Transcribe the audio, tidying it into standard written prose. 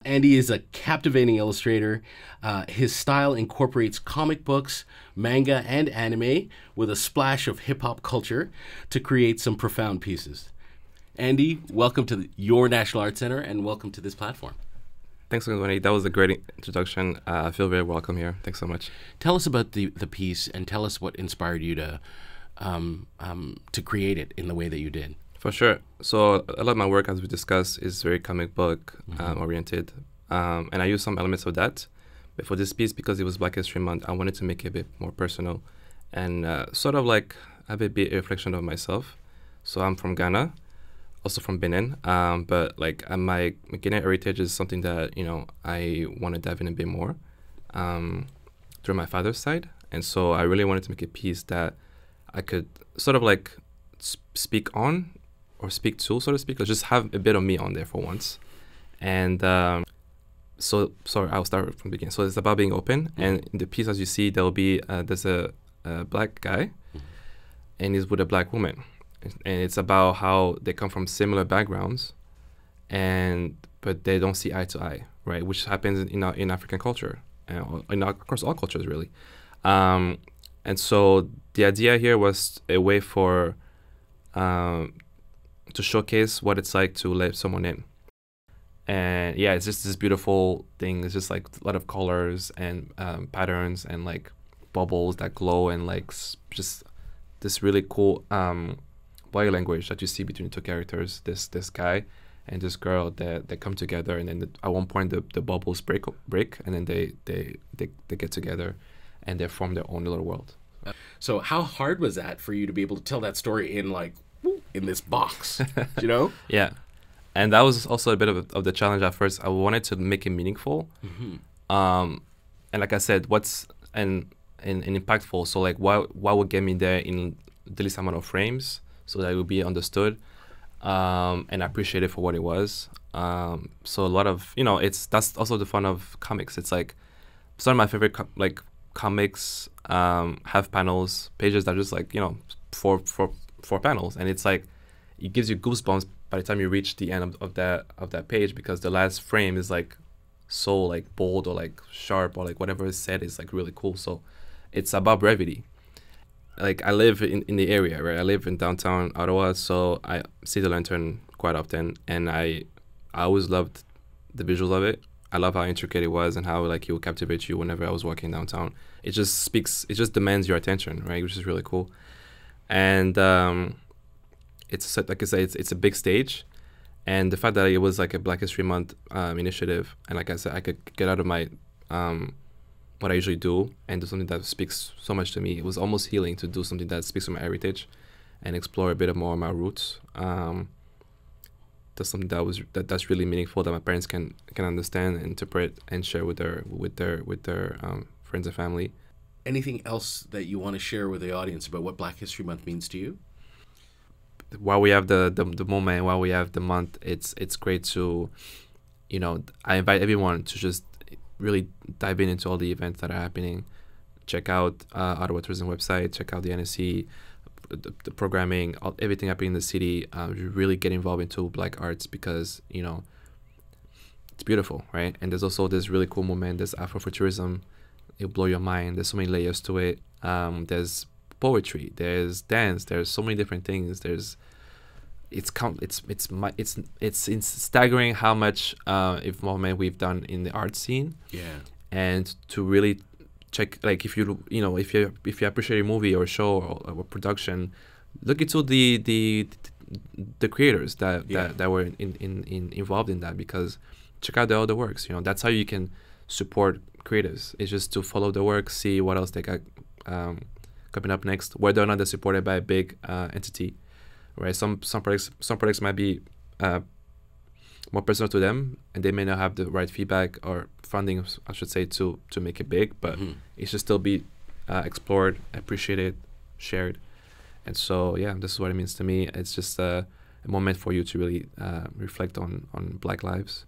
Andy is a captivating illustrator. His style incorporates comic books, manga, and anime with a splash of hip hop culture to create some profound pieces. Andy, welcome to your National Arts Center and welcome to this platform. Thanks, Gwynny. That was a great introduction. I feel very welcome here. Thanks so much. Tell us about the piece and tell us what inspired you to create it in the way that you did. For sure. So a lot of my work, as we discussed, is very comic book oriented. And I use some elements of that. But for this piece, because it was Black History Month, I wanted to make it a bit more personal and sort of like have it be a reflection of myself. So I'm from Ghana, also from Benin. But like my Ghanaian heritage is something that, you know, I want to dive in a bit more through my father's side. And so I really wanted to make a piece that I could sort of like speak on or speak to, so to speak, or just have a bit of me on there for once. And so, sorry, I'll start from the beginning. So it's about being open. And in the piece, as you see, there'll be, there's a black guy and he's with a black woman. And it's about how they come from similar backgrounds, but they don't see eye to eye, right? Which happens in African culture, across all cultures, really. And so the idea here was a way for to showcase what it's like to let someone in. And yeah, it's just this beautiful thing. It's just like a lot of colors and patterns and like bubbles that glow and like just this really cool body language that you see between the two characters, this guy and this girl that come together, and then at one point the bubbles break and then they get together and they form their own little world. So how hard was that for you to be able to tell that story in this box, you know? Yeah. And that was also a bit of the challenge at first. I wanted to make it meaningful. And like I said, what's and impactful. So like what would get me there in the least amount of frames so that it would be understood and appreciated for what it was. So a lot of, you know, that's also the fun of comics. It's like some of my favorite comics have pages that are just like, you know, four panels, and it's like it gives you goosebumps by the time you reach the end of that page, because the last frame is like so like bold or like sharp or like whatever is said is like really cool. So it's about brevity. Like I live in the area, right? I live in downtown Ottawa, so I see the Lantern quite often, and I always loved the visuals of it. I love how intricate it was and how like it would captivate you whenever I was walking downtown. It just demands your attention, right? Which is really cool. And it's like I say, it's a big stage, and the fact that it was like a Black History Month initiative, and like I said, I could get out of my what I usually do and do something that speaks so much to me. It was almost healing to do something that speaks to my heritage and explore a bit more of my roots. That's something that's really meaningful, that my parents can understand, interpret, and share with their friends and family. Anything else that you want to share with the audience about what Black History Month means to you? While we have the moment, while we have the month, it's great to, you know, I invite everyone to just really dive into all the events that are happening. Check out Ottawa Tourism website, check out the NSC, the programming, everything happening in the city. Really get involved into Black arts, because, you know, it's beautiful, right? And there's also this really cool movement, there's Afrofuturism. It'll blow your mind. There's so many layers to it. There's poetry, there's dance, there's so many different things. It's staggering how much involvement we've done in the art scene. Yeah. And to really check, like, if you appreciate a movie or a show or production, look into the creators that were involved in that, because check out their other works. You know, that's how you can support creatives. It's just to follow the work, see what else they got coming up next, whether or not they're supported by a big entity, right? Some projects might be more personal to them, and they may not have the right feedback or funding, I should say, to make it big, but it should still be explored, appreciated, shared. And so yeah, this is what it means to me. It's just a moment for you to really reflect on Black lives.